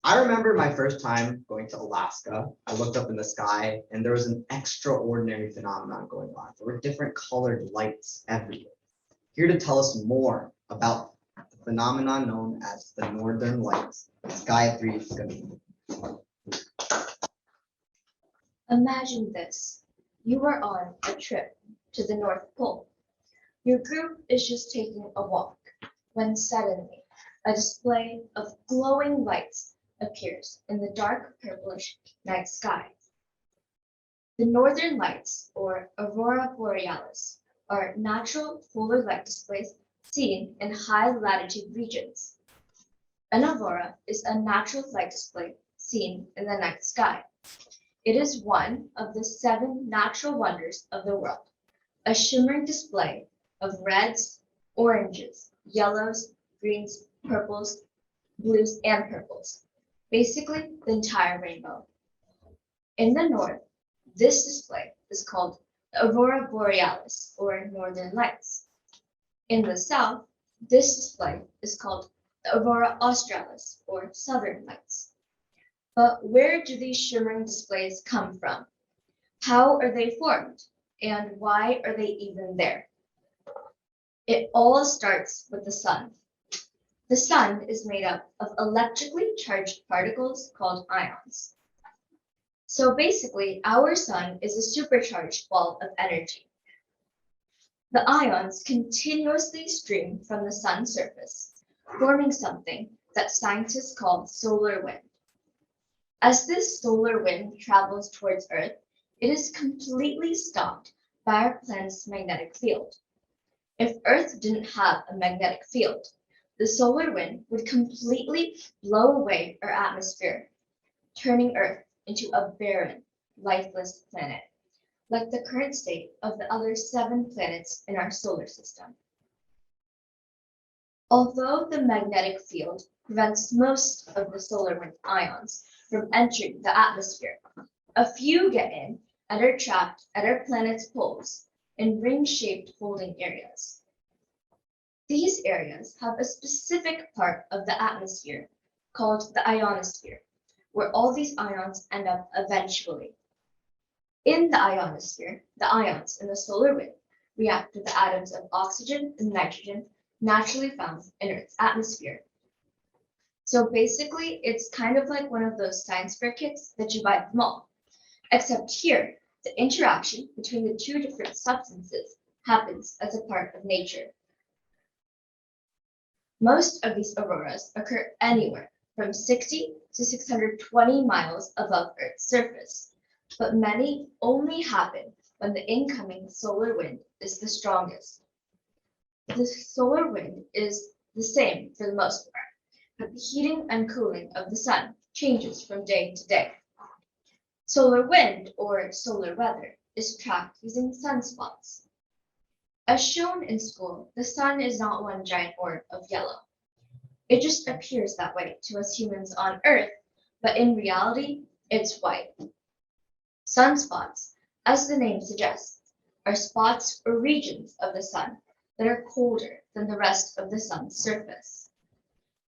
I remember my first time going to Alaska. I looked up in the sky and there was an extraordinary phenomenon going on. There were different colored lights everywhere. Here to tell us more about the phenomenon known as the Northern Lights, Gayatri is going to. Imagine this. You are on a trip to the North Pole. Your group is just taking a walk when suddenly a display of glowing lights appears in the dark purplish night sky. The Northern Lights, or Aurora Borealis, are natural polar light displays seen in high latitude regions. An aurora is a natural light display seen in the night sky. It is one of the 7 natural wonders of the world, a shimmering display of reds, oranges, yellows, greens, purples, blues, and purples, basically the entire rainbow. In the north, this display is called the Aurora Borealis, or Northern Lights. In the south, this display is called the Aurora Australis, or Southern Lights. But where do these shimmering displays come from? How are they formed? And why are they even there? It all starts with the sun. The sun is made up of electrically charged particles called ions. So basically, our sun is a supercharged ball of energy. The ions continuously stream from the sun's surface, forming something that scientists call solar wind. As this solar wind travels towards Earth, it is completely stopped by our planet's magnetic field. If Earth didn't have a magnetic field, the solar wind would completely blow away our atmosphere, turning Earth into a barren, lifeless planet, like the current state of the other 7 planets in our solar system. Although the magnetic field prevents most of the solar wind ions from entering the atmosphere, a few get in and are trapped at our planet's poles in ring-shaped holding areas. These areas have a specific part of the atmosphere called the ionosphere, where all these ions end up eventually. In the ionosphere, the ions in the solar wind react with the atoms of oxygen and nitrogen naturally found in Earth's atmosphere. So basically, it's kind of like one of those science fair kits that you buy at the mall, except here, the interaction between the 2 different substances happens as a part of nature. Most of these auroras occur anywhere from 60 to 620 miles above Earth's surface, but many only happen when the incoming solar wind is the strongest. The solar wind is the same for the most part, but the heating and cooling of the sun changes from day to day. Solar wind, or solar weather, is tracked using sunspots. As shown in school, the sun is not one giant orb of yellow. It just appears that way to us humans on Earth, but in reality, it's white. Sunspots, as the name suggests, are spots or regions of the sun that are colder than the rest of the sun's surface.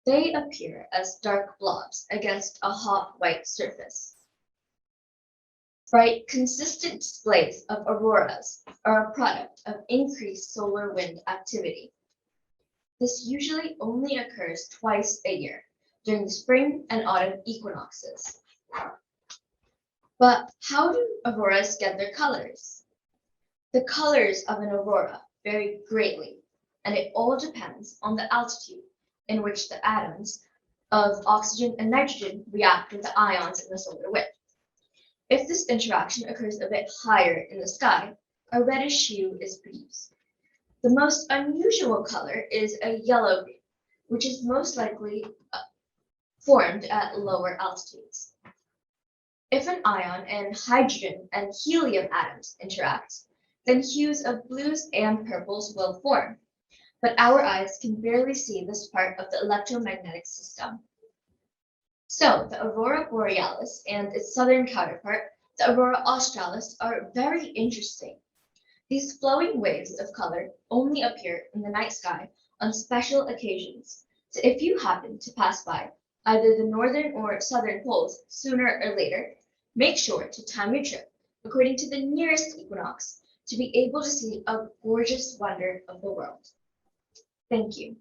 They appear as dark blobs against a hot white surface. Bright, consistent displays of auroras are a product of increased solar wind activity. This usually only occurs twice a year, during the spring and autumn equinoxes. But how do auroras get their colors? The colors of an aurora vary greatly, and it all depends on the altitude in which the atoms of oxygen and nitrogen react with the ions in the solar wind. If this interaction occurs a bit higher in the sky, a reddish hue is produced. The most unusual color is a yellow-green, which is most likely formed at lower altitudes. If an ion and hydrogen and helium atoms interact, then hues of blues and purples will form, but our eyes can barely see this part of the electromagnetic system. So the Aurora Borealis and its southern counterpart, the Aurora Australis, are very interesting. These flowing waves of color only appear in the night sky on special occasions. So if you happen to pass by either the northern or southern poles sooner or later, make sure to time your trip according to the nearest equinox to be able to see a gorgeous wonder of the world. Thank you.